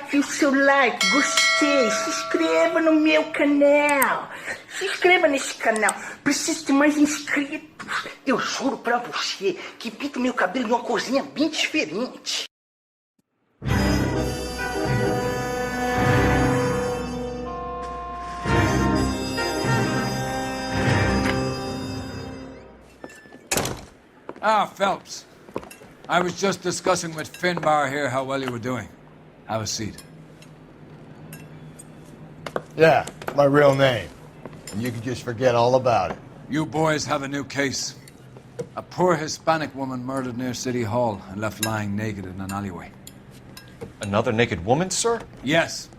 aqui o seu like, gostei, se inscreva no meu canal. Se inscreva nesse canal, preciso de mais inscritos. Eu juro pra você que pinto meu cabelo de uma corzinha bem diferente. Ah, Phelps. I was just discussing with Finbar here how well you were doing. Have a seat. Yeah, my real name. And you can just forget all about it. You boys have a new case. A poor Hispanic woman murdered near City Hall and left lying naked in an alleyway. Another naked woman, sir? Yes.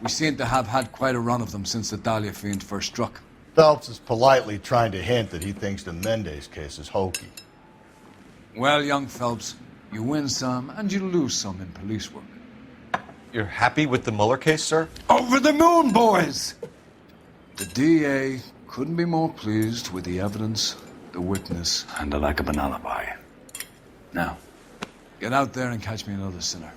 We seem to have had quite a run of them since the Dahlia fiend first struck. Phelps is politely trying to hint that he thinks the Mendez case is hokey. Well, young Phelps, you win some and you lose some in police work. You're happy with the Mueller case, sir? Over the moon, boys! The DA couldn't be more pleased with the evidence, the witness, and the lack of an alibi. Now, get out there and catch me another sinner.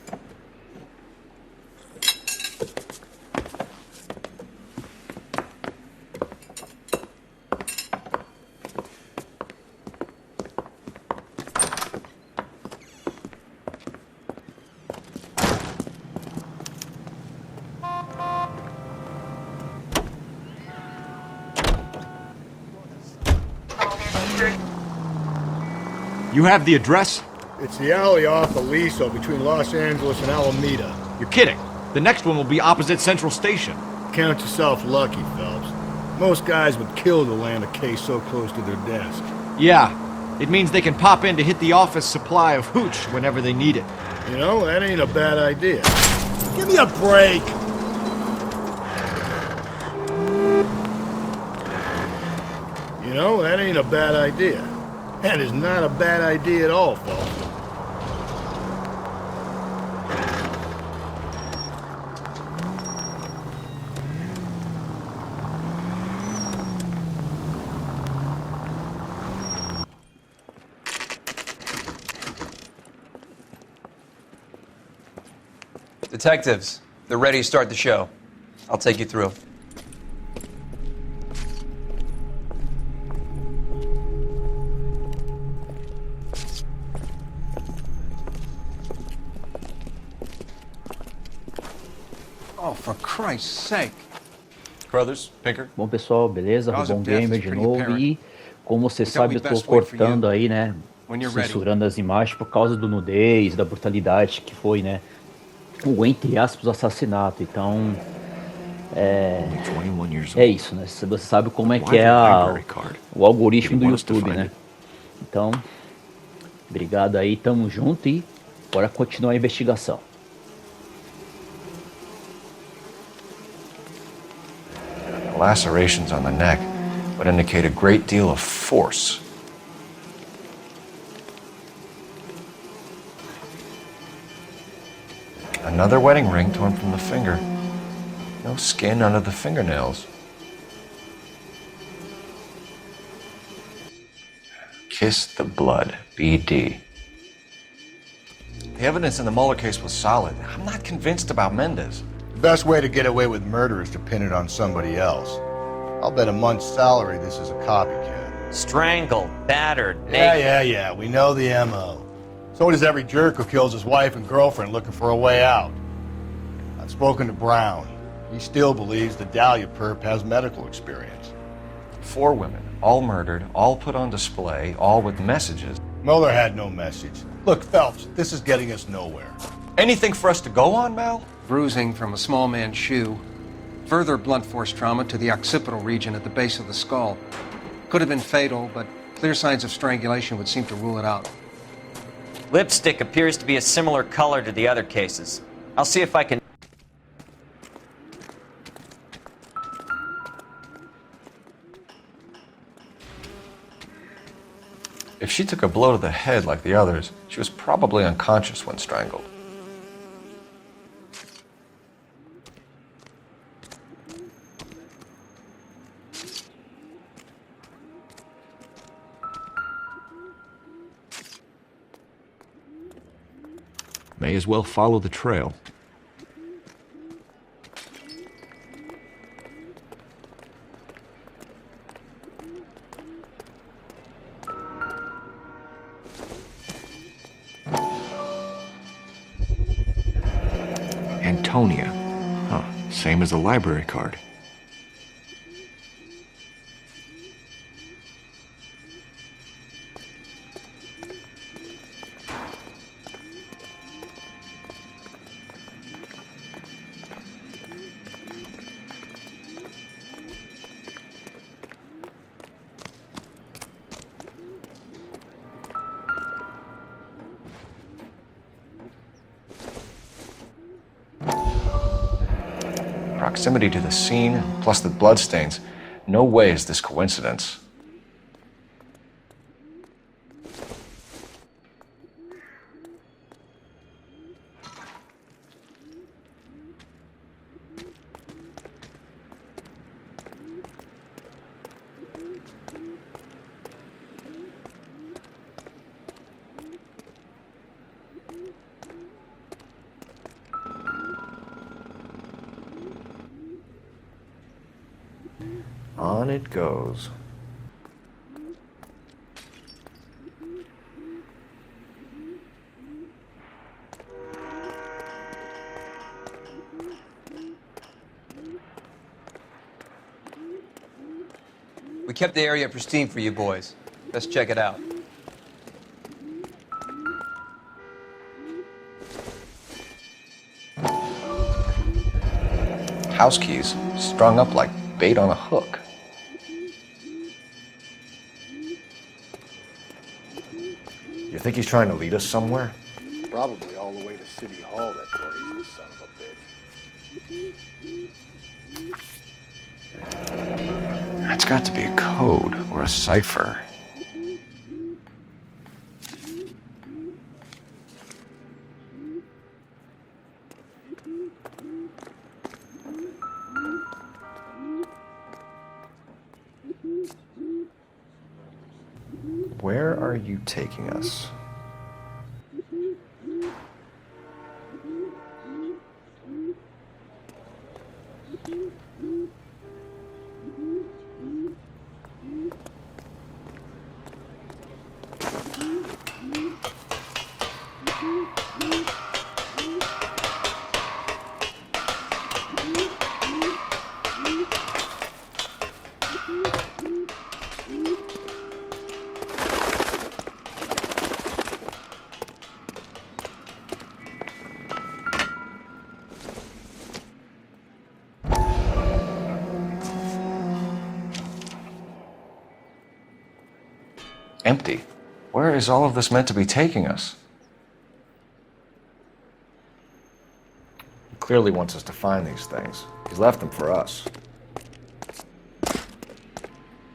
You have the address? It's the alley off Aliso between Los Angeles and Alameda. You're kidding. The next one will be opposite Central Station. Count yourself lucky, Phelps. Most guys would kill to land a case so close to their desk. Yeah, it means they can pop in to hit the office supply of hooch whenever they need it. You know, that ain't a bad idea. Give me a break! You know, that ain't a bad idea. That is not a bad idea at all, Phelps. Detectives, they're ready to start the show. I'll take you through. Oh, for Christ's sake. Crothers, Pinker? Bom, pessoal, beleza? Cause Bom of death Gamer is de pretty novo. apparent. E como você We thought sabe, eu we'd tô best wait for cortando you aí, né? when you're ready. Censurando as imagens por causa do nudez, da brutalidade que foi, né? O, entre aspas, assassinato. Então, é isso, né? Você sabe como é que é o algoritmo do YouTube, né? Então, obrigado aí, tamo junto e bora continuar a investigação. Lacerations on the neck would indicate a great deal of force. Another wedding ring torn from the finger. No skin under the fingernails. Kiss the blood, BD. The evidence in the Mueller case was solid. I'm not convinced about Mendez. The best way to get away with murder is to pin it on somebody else. I'll bet a month's salary this is a copycat. Strangled, battered, naked. Yeah. We know the M.O. So does every jerk who kills his wife and girlfriend looking for a way out. I've spoken to Brown. He still believes the Dahlia perp has medical experience. 4 women, all murdered, all put on display, all with messages. Mueller had no message. Look, Phelps, this is getting us nowhere. Anything for us to go on, Mal? Bruising from a small man's shoe. Further blunt force trauma to the occipital region at the base of the skull. Could have been fatal, but clear signs of strangulation would seem to rule it out. Lipstick appears to be a similar color to the other cases. I'll see if I can... If she took a blow to the head like the others, she was probably unconscious when strangled. May as well follow the trail. Antonia. Huh, same as the library card. Proximity to the scene, plus the bloodstains. No way is this coincidence. On it goes. We kept the area pristine for you boys. Let's check it out. House keys strung up like bait on a hook. You think he's trying to lead us somewhere? Probably all the way to City Hall, that crazy son of a bitch. That's got to be a code or a cipher. Where are you taking us? Empty. Where is all of this meant to be taking us? He clearly wants us to find these things. He's left them for us.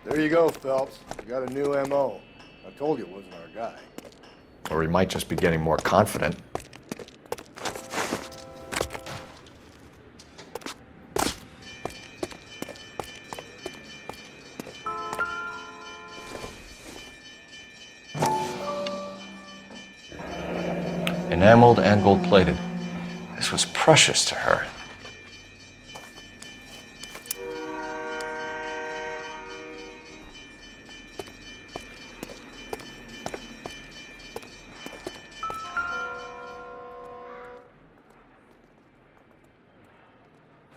There you go, Phelps. You got a new M.O. I told you it wasn't our guy. Or he might just be getting more confident. Enameled and gold-plated. This was precious to her.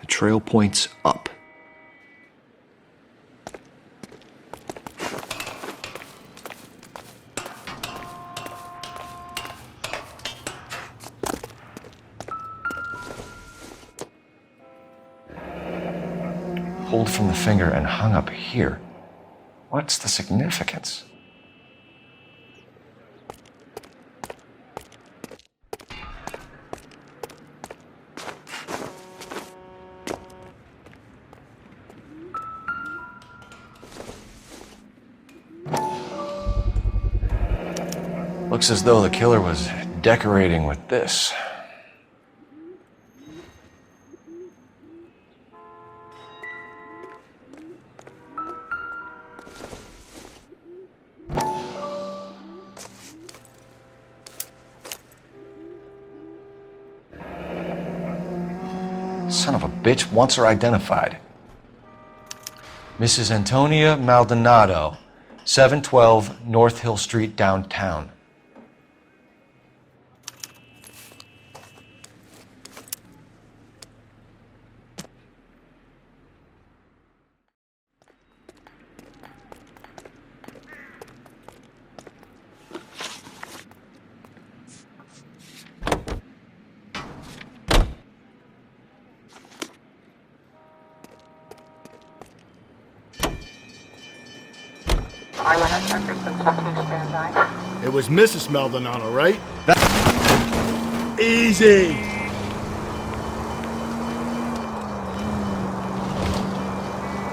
The trail points up. Pulled from the finger and hung up here. What's the significance? Looks as though the killer was decorating with this. Son of a bitch wants her identified. Mrs. Antonia Maldonado, 712 North Hill Street, downtown. It was Mrs. Maldonado, right? Easy!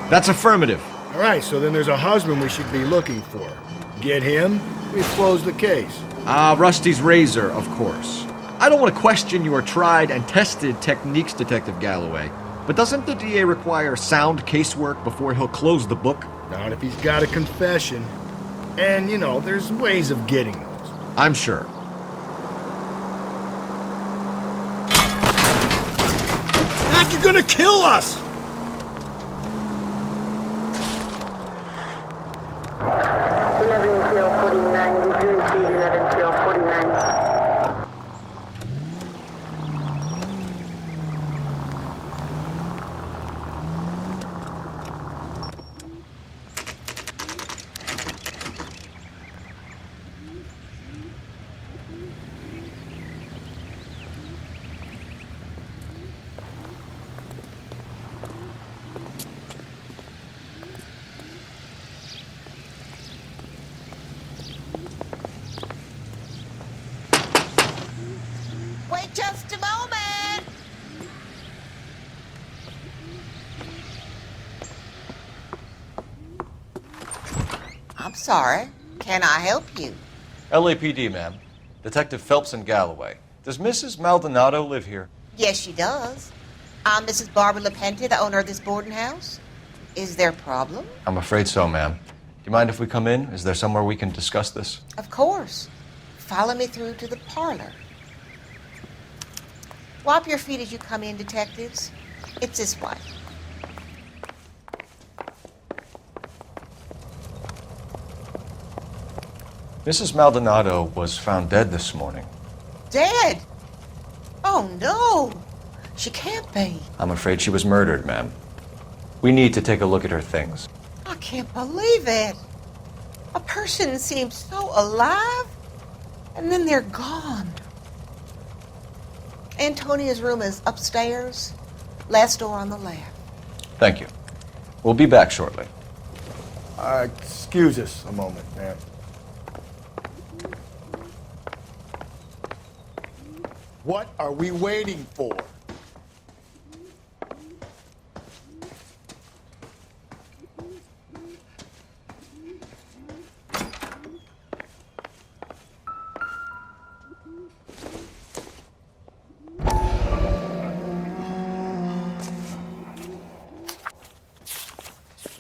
That's affirmative. All right, so then there's a husband we should be looking for. Get him, we've closed the case. Rusty's razor, of course. I don't want to question your tried and tested techniques, Detective Galloway. But doesn't the DA require sound casework before he'll close the book? Not if he's got a confession. And, you know, there's ways of getting those. I'm sure. Mac, you're gonna kill us! Wait just a moment! I'm sorry. Can I help you? LAPD, ma'am. Detective Phelps and Galloway. Does Mrs. Maldonado live here? Yes, she does. I'm Mrs. Barbara Lepente, the owner of this boarding house. Is there a problem? I'm afraid so, ma'am. Do you mind if we come in? Is there somewhere we can discuss this? Of course. Follow me through to the parlor. Wipe your feet as you come in, detectives. It's this way. Mrs. Maldonado was found dead this morning. Dead? Oh, no. She can't be. I'm afraid she was murdered, ma'am. We need to take a look at her things. I can't believe it. A person seems so alive, and then they're gone. Antonia's room is upstairs, last door on the left. Thank you. We'll be back shortly. Excuse us a moment, ma'am. What are we waiting for?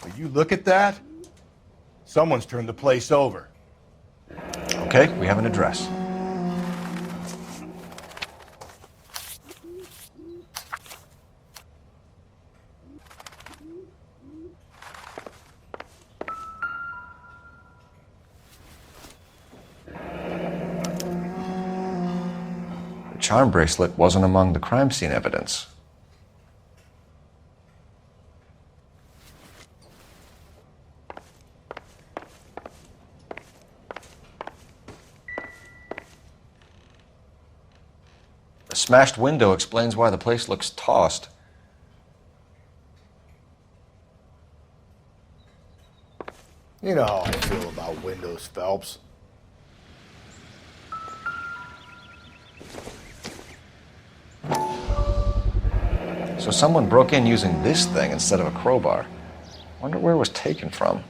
Will you look at that? Someone's turned the place over. Okay, we have an address. The charm bracelet wasn't among the crime scene evidence. The smashed window explains why the place looks tossed. You know how I feel about windows, Phelps. So someone broke in using this thing instead of a crowbar. Wonder where it was taken from.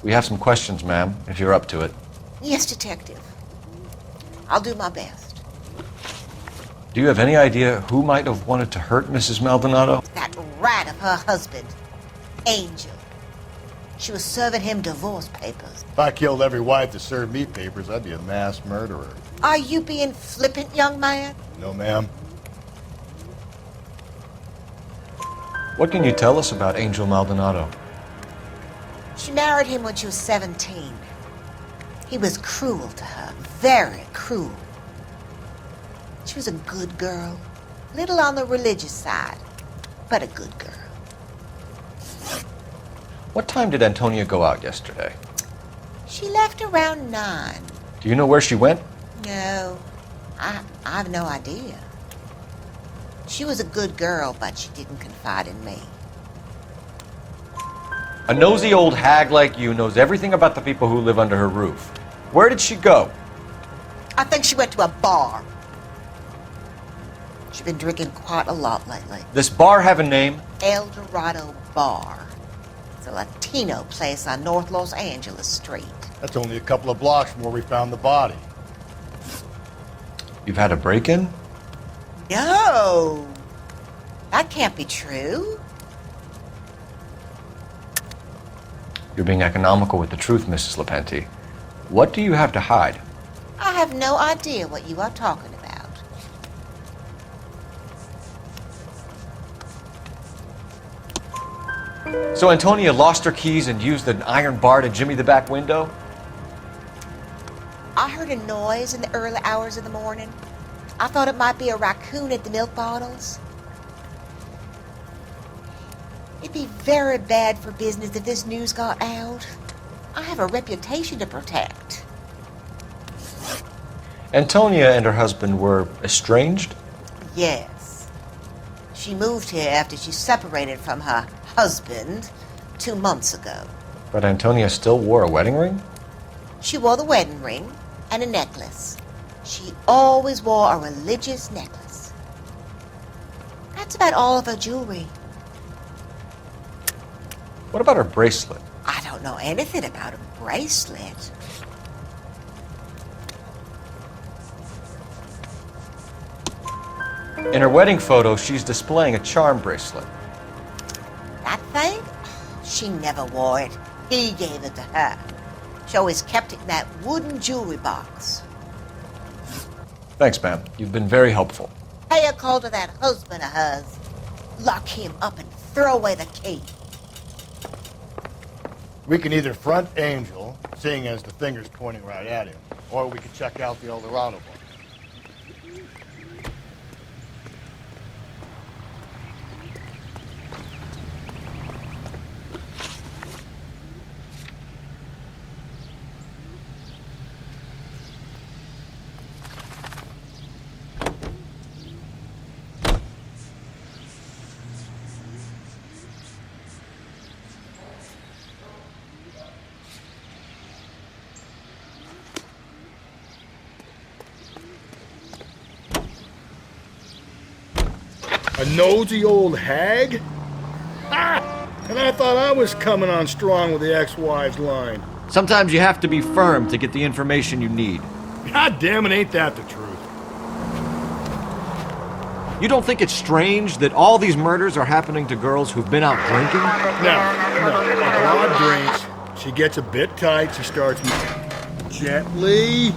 We have some questions, ma'am, if you're up to it. Yes, detective. I'll do my best. Do you have any idea who might have wanted to hurt Mrs. Maldonado? That rat of her husband, Angel. She was serving him divorce papers. If I killed every wife that served me papers, I'd be a mass murderer. Are you being flippant, young man? No, ma'am. What can you tell us about Angel Maldonado? She married him when she was 17. He was cruel to her, very cruel. She was a good girl, little on the religious side, but a good girl. What time did Antonia go out yesterday? She left around 9. Do you know where she went? No, I have no idea. She was a good girl, but she didn't confide in me. A nosy old hag like you knows everything about the people who live under her roof. Where did she go? I think she went to a bar. She's been drinking quite a lot lately. This bar have a name? El Dorado Bar. It's a Latino place on North Los Angeles Street. That's only a couple of blocks from where we found the body. You've had a break-in? No, that can't be true. You're being economical with the truth, Mrs. Lepenti. What do you have to hide? I have no idea what you are talking about. So Antonia lost her keys and used an iron bar to jimmy the back window? I heard a noise in the early hours of the morning. I thought it might be a raccoon at the milk bottles. It'd be very bad for business if this news got out. I have a reputation to protect. Antonia and her husband were estranged? Yes. She moved here after she separated from her husband 2 months ago. But Antonia still wore a wedding ring? She wore the wedding ring and a necklace. She always wore a religious necklace. That's about all of her jewelry. What about her bracelet? I don't know anything about a bracelet. In her wedding photo, she's displaying a charm bracelet. That thing? She never wore it. He gave it to her. She always kept it in that wooden jewelry box. Thanks, ma'am. You've been very helpful. Pay a call to that husband of hers. Lock him up and throw away the key. We can either front Angel, seeing as the finger's pointing right at him, or we can check out the El Dorado bar. A nosy old hag? Ah! And I thought I was coming on strong with the ex-wives line. Sometimes you have to be firm to get the information you need. God damn it, ain't that the truth? You don't think it's strange that all these murders are happening to girls who've been out drinking? No. A broad drinks. She gets a bit tight. She starts gently.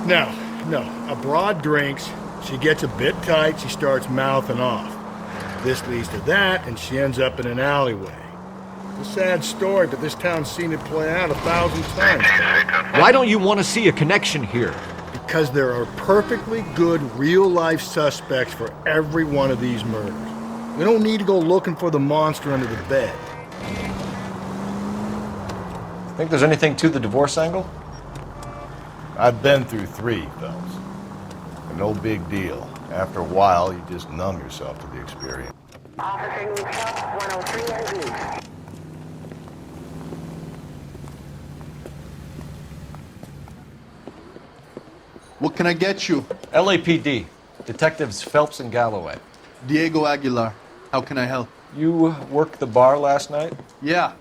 No. A broad drinks. She gets a bit tight. She starts mouthing off. This leads to that, and she ends up in an alleyway. It's a sad story, but this town's seen it play out 1,000 times. Why don't you want to see a connection here? Because there are perfectly good real-life suspects for every one of these murders. We don't need to go looking for the monster under the bed. Think there's anything to the divorce angle? I've been through 3, fellas. No big deal. After a while, you just numb yourself to the experience. Officer 103 and east. What can I get you? LAPD. Detectives Phelps and Galloway. Diego Aguilar. How can I help? You worked the bar last night? Yeah.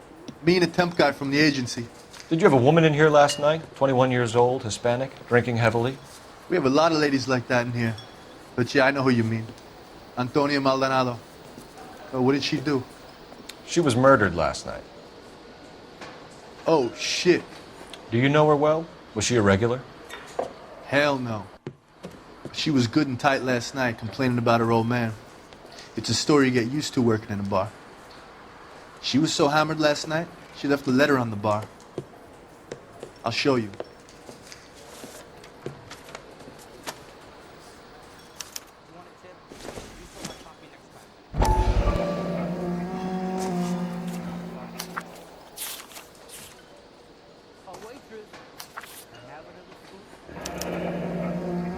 Me and a temp guy from the agency. Did you have a woman in here last night? 21 years old, Hispanic, drinking heavily? We have a lot of ladies like that in here. But yeah, I know who you mean. Antonia Maldonado. What did she do? She was murdered last night. Oh, shit. Do you know her well? Was she a regular? Hell no. She was good and tight last night, complaining about her old man. It's a story you get used to working in a bar. She was so hammered last night, she left a letter on the bar. I'll show you.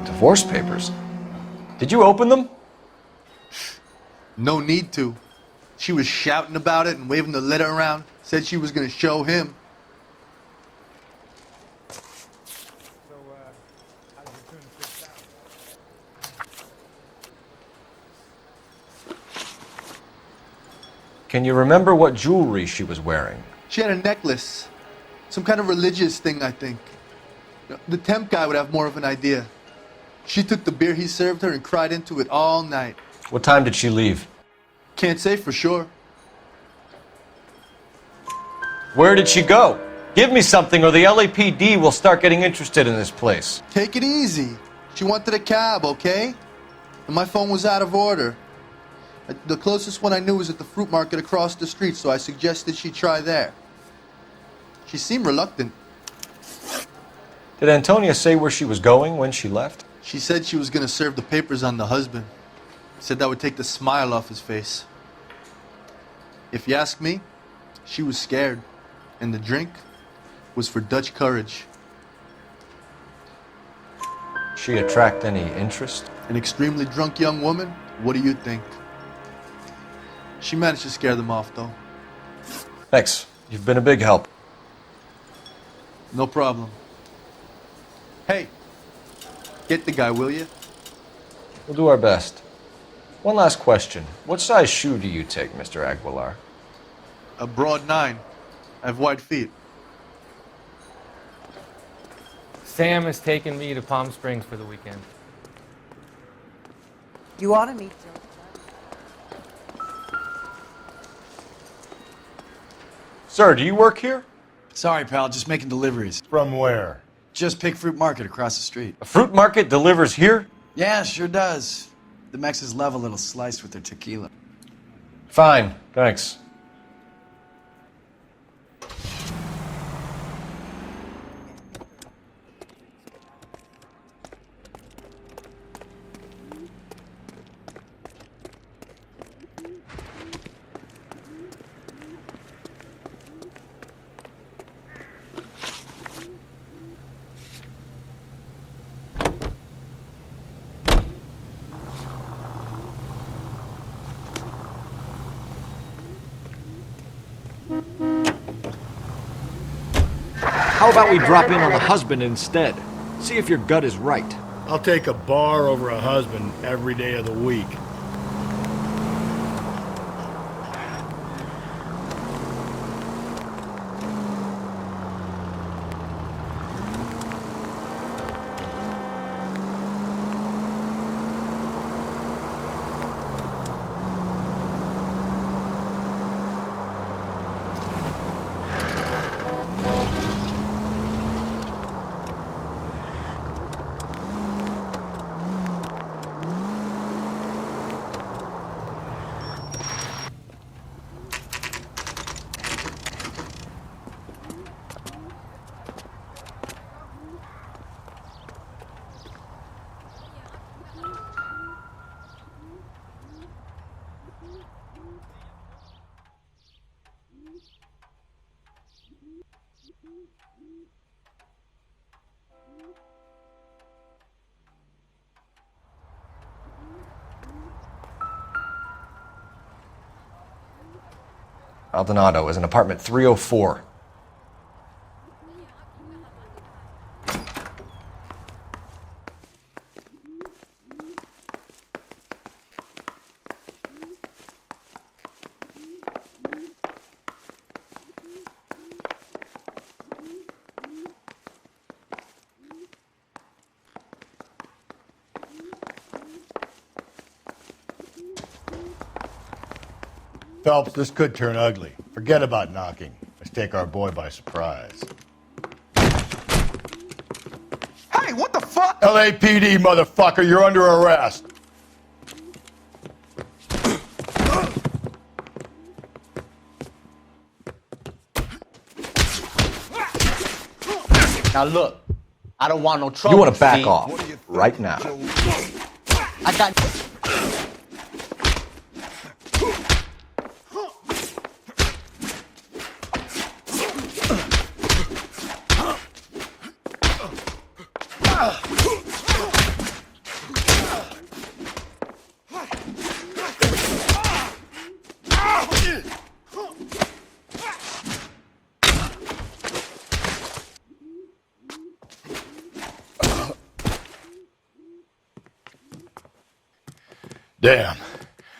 Divorce papers? Did you open them? No need to. She was shouting about it and waving the letter around. Said she was going to show him. Can you remember what jewelry she was wearing? She had a necklace. Some kind of religious thing, I think. The temp guy would have more of an idea. She took the beer he served her and cried into it all night. What time did she leave? Can't say for sure. Where did she go? Give me something or the LAPD will start getting interested in this place. Take it easy. She wanted a cab, okay? And my phone was out of order. The closest one I knew was at the fruit market across the street, so I suggested she try there. She seemed reluctant. Did Antonia say where she was going when she left? She said she was going to serve the papers on the husband. Said that would take the smile off his face. If you ask me, she was scared. And the drink was for Dutch courage. She attract any interest? An extremely drunk young woman? What do you think? She managed to scare them off, though. Thanks. You've been a big help. No problem. Hey, get the guy, will you? We'll do our best. One last question. What size shoe do you take, Mr. Aguilar? A broad 9. I have wide feet. Sam has taken me to Palm Springs for the weekend. You ought to meet Joe. Sir, do you work here? Sorry, pal, just making deliveries. From where? Just Pig Fruit Market across the street. A fruit market delivers here? Yeah, sure does. The Mexes love a little slice with their tequila. Fine, thanks. How about we drop in on the husband instead? See if your gut is right. I'll take a bar over a husband every day of the week. Maldonado is in apartment 304. Phelps, this could turn ugly. Forget about knocking. Let's take our boy by surprise. Hey, what the fuck? LAPD, motherfucker, you're under arrest. Now look, I don't want no trouble. You want to back see? off right now. I got... Damn,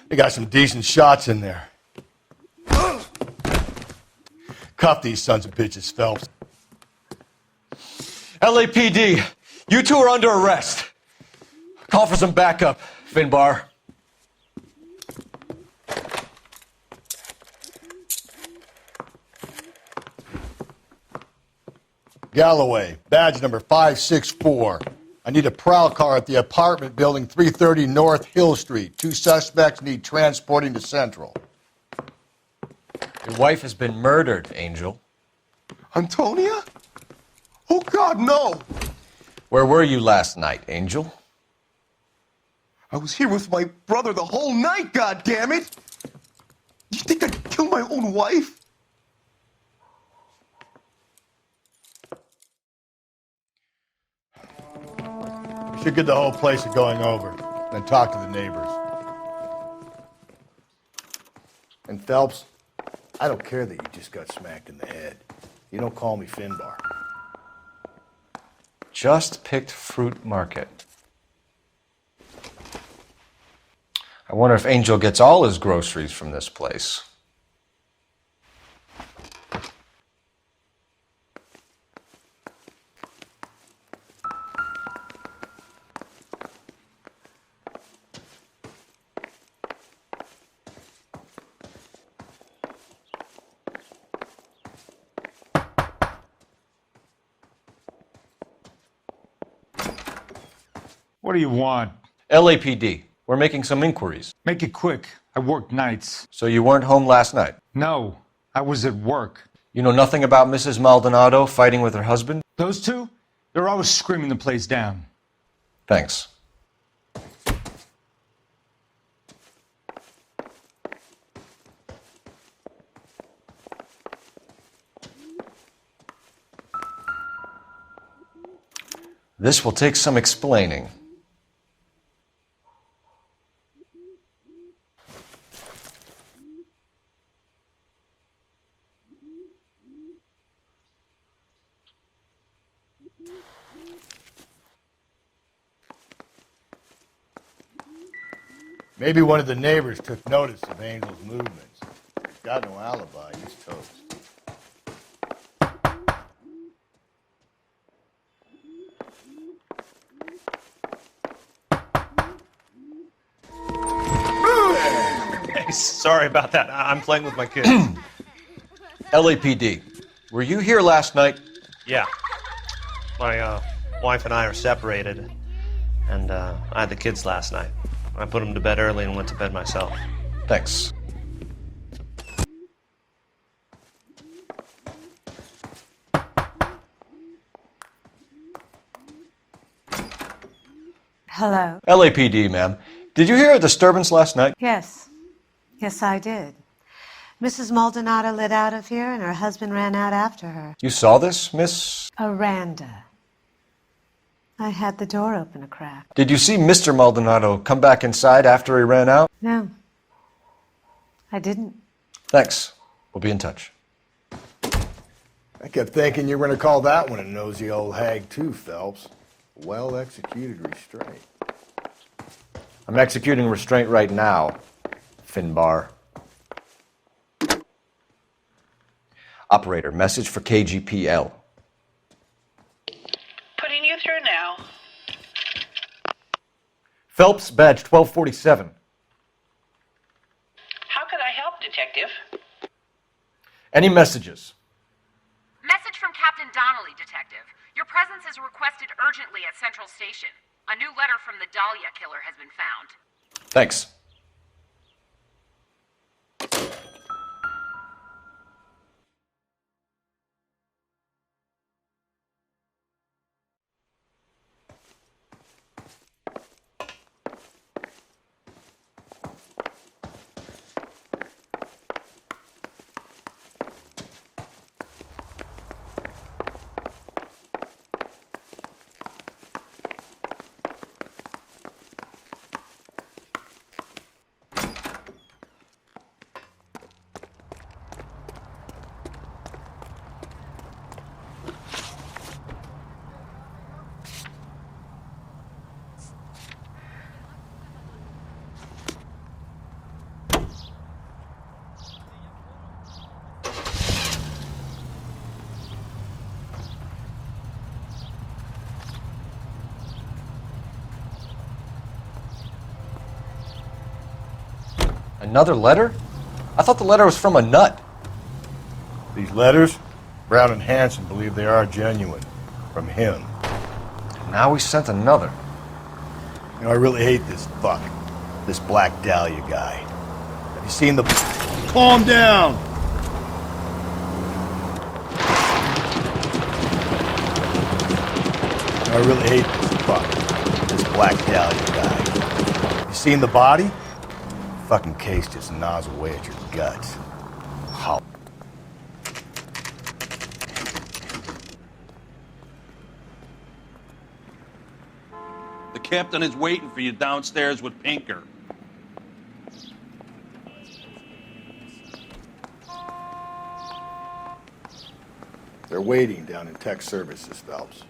they got some decent shots in there. Cuff these sons of bitches, Phelps. LAPD, you two are under arrest. Call for some backup, Finbar. Galloway, badge number 564. I need a prowl car at the apartment building 330 North Hill Street. 2 suspects need transporting to Central. Your wife has been murdered, Angel. Antonia? Oh, God, no! Where were you last night, Angel? I was here with my brother the whole night, God damn it! You think I'd kill my own wife? We should get the whole place going over, then talk to the neighbors. And Phelps, I don't care that you just got smacked in the head. You don't call me Finbar. Just picked Fruit Market. I wonder if Angel gets all his groceries from this place. What do you want? LAPD. We're making some inquiries. Make it quick. I work nights. So you weren't home last night? No, I was at work. You know nothing about Mrs. Maldonado fighting with her husband? Those two? They're always screaming the place down. Thanks. This will take some explaining. Maybe one of the neighbors took notice of Angel's movements. He's got no alibi. He's toast. Sorry about that. I'm playing with my kids. LAPD, were you here last night? Yeah. My wife and I are separated, and I had the kids last night. I put them to bed early and went to bed myself. Thanks. Hello. LAPD, ma'am. Did you hear a disturbance last night? Yes. Yes, I did. Mrs. Maldonado lit out of here, and her husband ran out after her. You saw this, Miss? Aranda. I had the door open a crack. Did you see Mr. Maldonado come back inside after he ran out? No. I didn't. Thanks. We'll be in touch. I kept thinking you were going to call that one a nosy old hag too, Phelps. Well-executed restraint. I'm executing restraint right now, Finbar. Operator, message for KGPL. Putting you through now. Phelps, badge 1247. How could I help, Detective? Any messages? Message from Captain Donnelly, Detective. Your presence is requested urgently at Central Station. A new letter from the Dahlia killer has been found. Thanks. Another letter? I thought the letter was from a nut. These letters, Brown and Hanson believe they are genuine. From him. Now he sent another. You know, I really hate this fuck. This Black Dahlia guy. Have you seen the... Calm down! I really hate this fuck. This Black Dahlia guy. You seen the body? Fucking case just gnaws away at your guts. How? The captain is waiting for you downstairs with Pinker. They're waiting down in tech services, Phelps.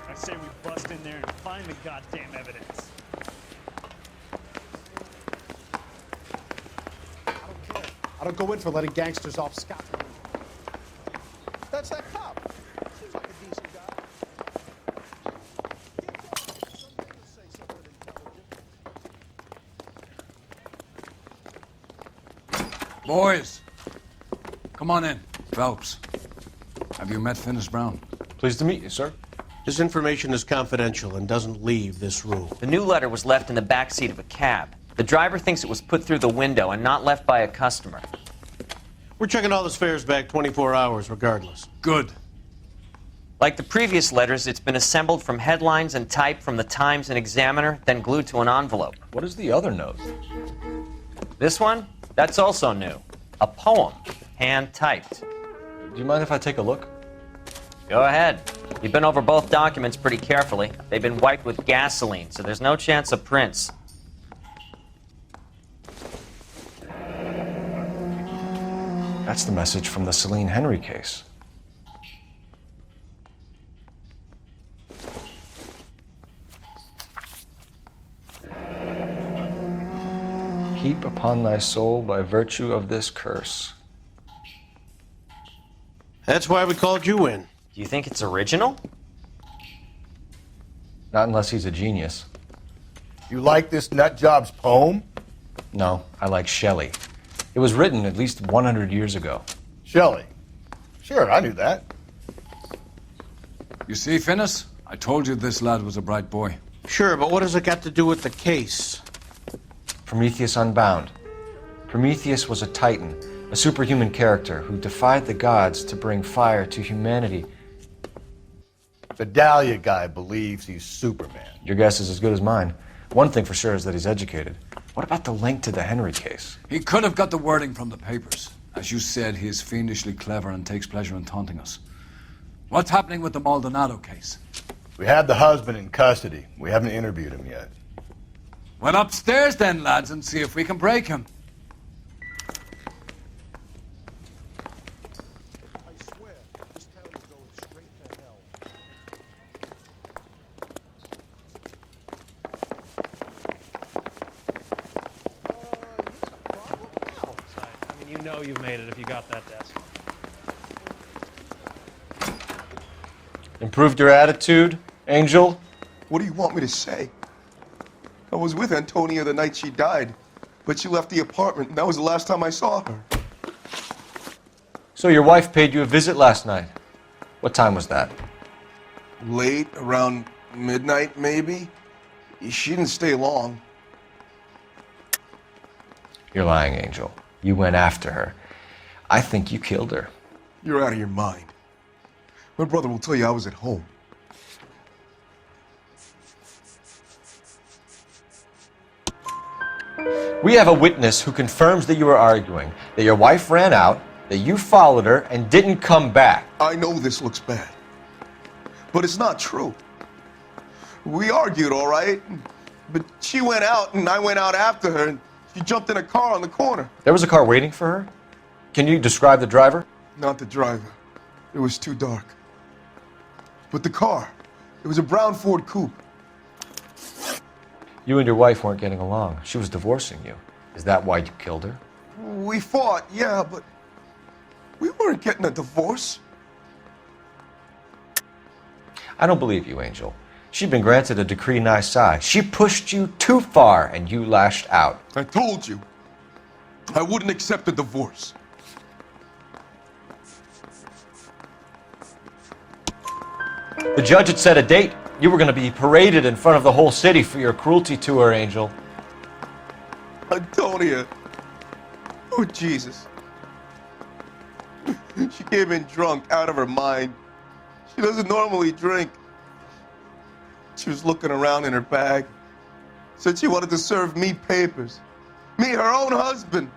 I say we bust in there and find the goddamn evidence. I don't go in for letting gangsters off scot-free. That's that cop. Seems like a decent guy. Boys, come on in. Phelps, have you met Finis Brown? Pleased to meet you, sir. This information is confidential and doesn't leave this room. The new letter was left in the back seat of a cab. The driver thinks it was put through the window and not left by a customer. We're checking all this fares back 24 hours regardless. Good. Like the previous letters, it's been assembled from headlines and typed from the Times and Examiner, then glued to an envelope. What is the other note? This one? That's also new. A poem, hand-typed. Do you mind if I take a look? Go ahead. You've been over both documents pretty carefully. They've been wiped with gasoline, so there's no chance of prints. That's the message from the Celine Henry case. Heap upon thy soul by virtue of this curse. That's why we called you in. Do you think it's original? Not unless he's a genius. You like this nutjob's poem? No, I like Shelley. It was written at least 100 years ago. Shelley? Sure, I knew that. You see, Finis? I told you this lad was a bright boy. Sure, but what has it got to do with the case? Prometheus Unbound. Prometheus was a titan, a superhuman character who defied the gods to bring fire to humanity. The Dahlia guy believes he's Superman. Your guess is as good as mine. One thing for sure is that he's educated. What about the link to the Henry case? He could have got the wording from the papers. As you said, he is fiendishly clever and takes pleasure in taunting us. What's happening with the Maldonado case? We have the husband in custody. We haven't interviewed him yet. Well, upstairs then, lads, and see if we can break him. You know you made it if you got that desk. Improved your attitude, Angel? What do you want me to say? I was with Antonia the night she died, but she left the apartment, and that was the last time I saw her. So your wife paid you a visit last night. What time was that? Late, around midnight, maybe? She didn't stay long. You're lying, Angel. You went after her. I think you killed her. You're out of your mind. My brother will tell you I was at home. We have a witness who confirms that you were arguing, that your wife ran out, that you followed her, and didn't come back. I know this looks bad, but it's not true. We argued, all right, but she went out and I went out after her, and she jumped in a car on the corner. There was a car waiting for her? Can you describe the driver? Not the driver. It was too dark. But the car, it was a brown Ford coupe. You and your wife weren't getting along. She was divorcing you. Is that why you killed her? We fought, yeah, but we weren't getting a divorce. I don't believe you, Angel. She'd been granted a decree nisi. She pushed you too far, and you lashed out. I told you, I wouldn't accept a divorce. The judge had set a date. You were going to be paraded in front of the whole city for your cruelty to her, Angel. Antonia. Oh, Jesus. She came in drunk, out of her mind. She doesn't normally drink. She was looking around in her bag. Said she wanted to serve me papers. Me, her own husband.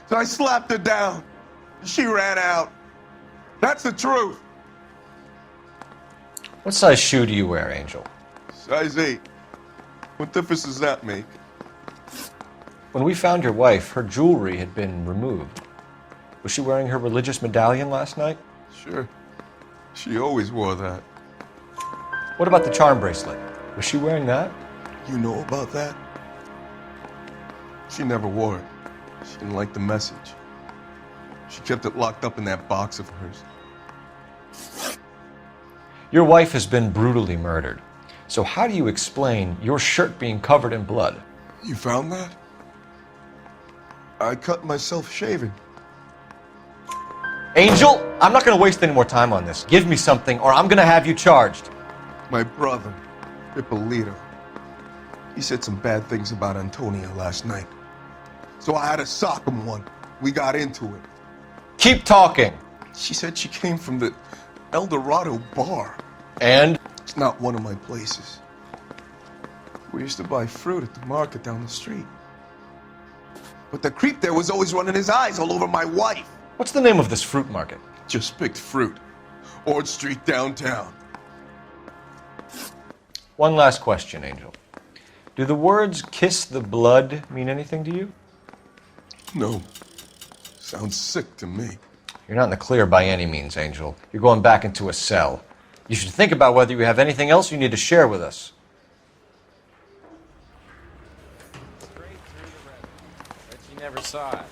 So I slapped her down. She ran out. That's the truth. What size shoe do you wear, Angel? Size 8. What difference does that make? When we found your wife, her jewelry had been removed. Was she wearing her religious medallion last night? Sure. She always wore that. What about the charm bracelet? Was she wearing that? You know about that? She never wore it. She didn't like the message. She kept it locked up in that box of hers. Your wife has been brutally murdered. So how do you explain your shirt being covered in blood? You found that? I cut myself shaving. Angel, I'm not going to waste any more time on this. Give me something or I'm going to have you charged. My brother, Ippolito, he said some bad things about Antonia last night. So I had to sock him one. We got into it. Keep talking. She said she came from the El Dorado bar. And? It's not one of my places. We used to buy fruit at the market down the street. But the creep there was always running his eyes all over my wife. What's the name of this fruit market? Just picked fruit. Ord Street downtown. One last question, Angel. Do the words kiss the blood mean anything to you? No. Sounds sick to me. You're not in the clear by any means, Angel. You're going back into a cell. You should think about whether you have anything else you need to share with us. Straight through the record. Bet you never saw it.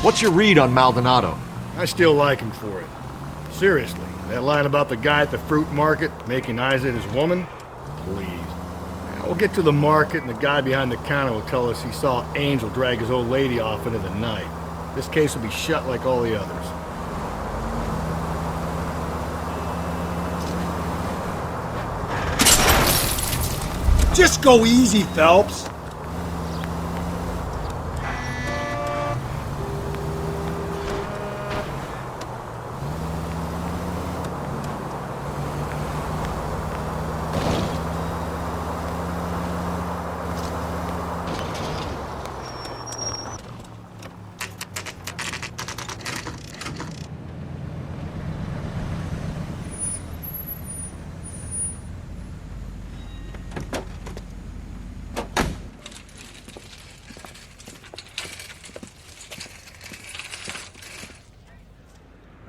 What's your read on Maldonado? I still like him for it. Seriously, that line about the guy at the fruit market making eyes at his woman? Please. Now, we'll get to the market and the guy behind the counter will tell us he saw Angel drag his old lady off into the night. This case will be shut like all the others. Just go easy, Phelps.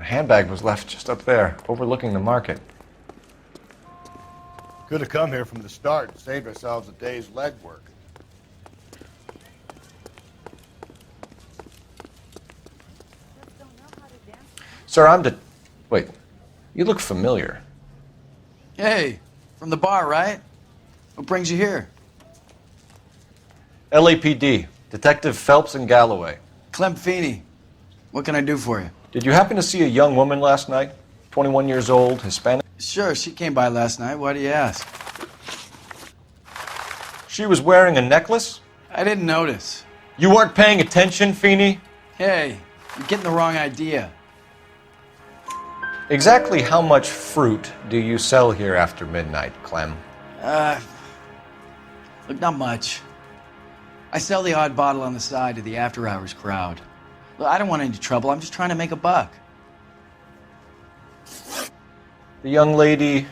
Handbag was left just up there, overlooking the market. Could have come here from the start and saved ourselves a day's legwork. Sir, Wait, you look familiar. Hey, from the bar, right? What brings you here? LAPD, Detective Phelps and Galloway. Clem Feeney. What can I do for you? Did you happen to see a young woman last night? 21 years old, Hispanic? Sure, she came by last night. Why do you ask? She was wearing a necklace? I didn't notice. You weren't paying attention, Feeney? Hey, you're getting the wrong idea. Exactly how much fruit do you sell here after midnight, Clem? Look, not much. I sell the odd bottle on the side to the after-hours crowd. Look, I don't want any trouble. I'm just trying to make a buck. The young lady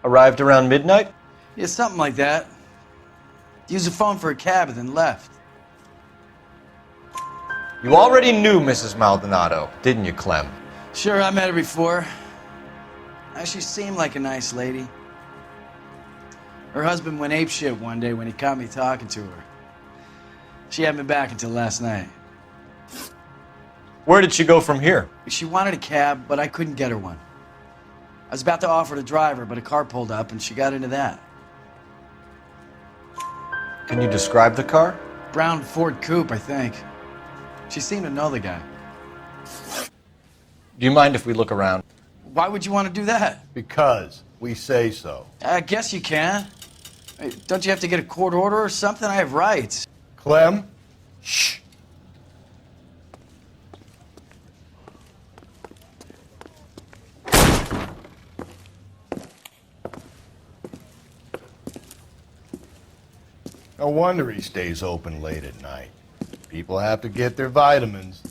arrived around midnight? Yeah, something like that. Used the phone for a cab and then left. You already knew Mrs. Maldonado, didn't you, Clem? Sure, I met her before. She seemed like a nice lady. Her husband went apeshit one day when he caught me talking to her. She had me back until last night. Where did she go from here? She wanted a cab, but I couldn't get her one. I was about to offer to drive her, but a car pulled up and she got into that. Can you describe the car? Brown Ford Coupe, I think. She seemed to know the guy. Do you mind if we look around? Why would you want to do that? Because we say so. I guess you can. Hey, don't you have to get a court order or something? I have rights. Clem? Shh. No wonder he stays open late at night. People have to get their vitamins.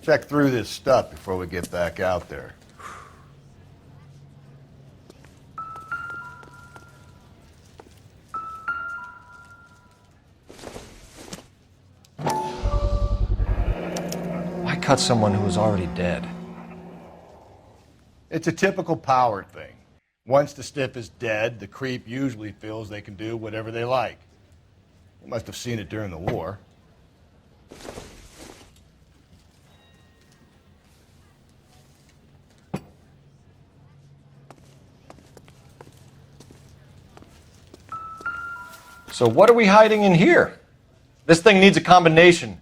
Check through this stuff before we get back out there. Why cut someone who was already dead? It's a typical power thing. Once the stiff is dead, the creep usually feels they can do whatever they like. You must have seen it during the war. So what are we hiding in here? This thing needs a combination.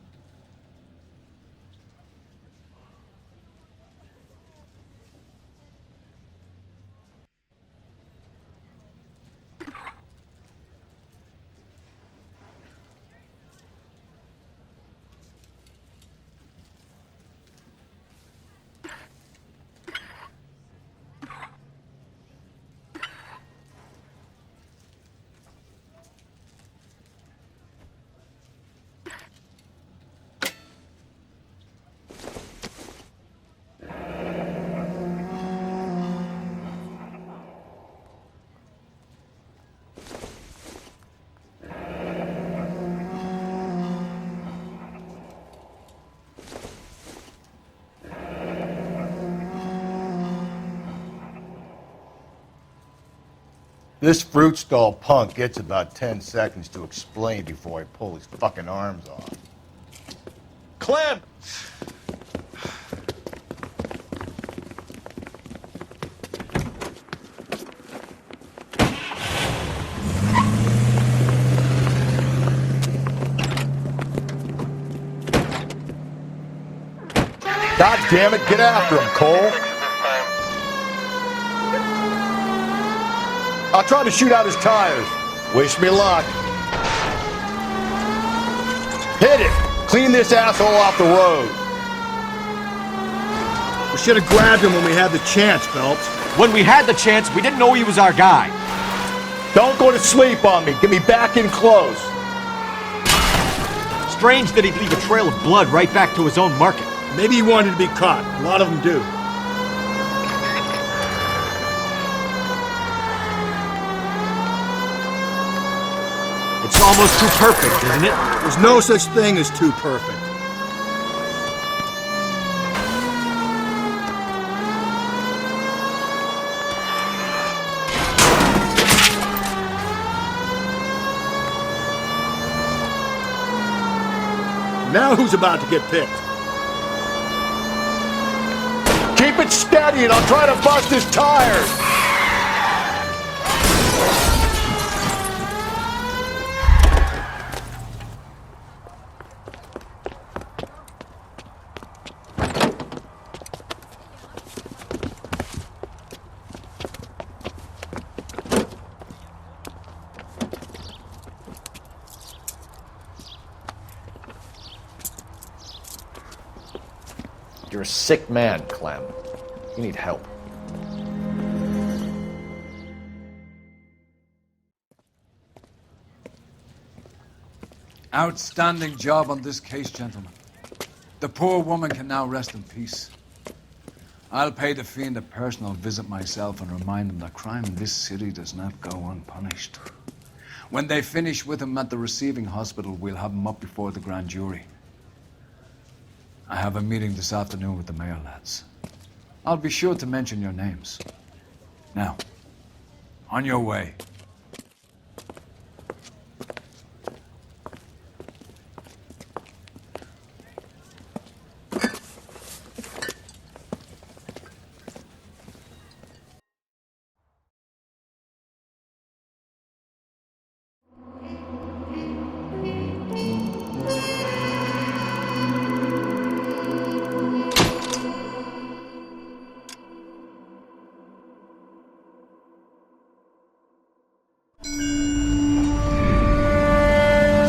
This fruit stall punk gets about 10 seconds to explain before I pull his fucking arms off. Clem! God damn it, get after him, Cole. I'll try to shoot out his tires. Wish me luck. Hit it! Clean this asshole off the road. We should have grabbed him when we had the chance, Phelps. When we had the chance, we didn't know he was our guy. Don't go to sleep on me. Get me back in close. Strange that he'd leave a trail of blood right back to his own market. Maybe he wanted to be caught. A lot of them do. It's almost too perfect, isn't it? There's no such thing as too perfect. Now who's about to get picked? Keep it steady and I'll try to bust his tires. You're a sick man, Clem. You need help. Outstanding job on this case, gentlemen. The poor woman can now rest in peace. I'll pay the fiend a personal visit myself and remind him that crime in this city does not go unpunished. When they finish with him at the receiving hospital, we'll have him up before the grand jury. I have a meeting this afternoon with the mayor lads. I'll be sure to mention your names. Now, on your way.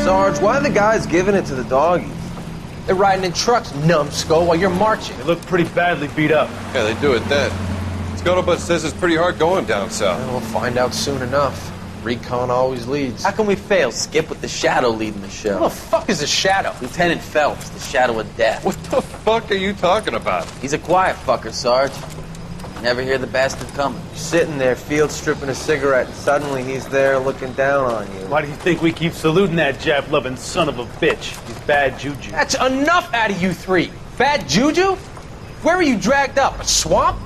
Sarge, why are the guys giving it to the doggies? They're riding in trucks, numbskull, while you're marching. They look pretty badly beat up. Yeah, they do at that. Scuttlebutt says it's pretty hard going down south. We'll find out soon enough. Recon always leads. How can we fail? Skip with the Shadow leading the show. Who the fuck is a Shadow? Lieutenant Phelps, the Shadow of Death. What the fuck are you talking about? He's a quiet fucker, Sarge. Never hear the bastard coming. You're sitting there, field stripping a cigarette, and suddenly he's there looking down on you. Why do you think we keep saluting that Jap-loving son of a bitch? He's bad juju. That's enough out of you three. Bad juju? Where were you dragged up? A swamp?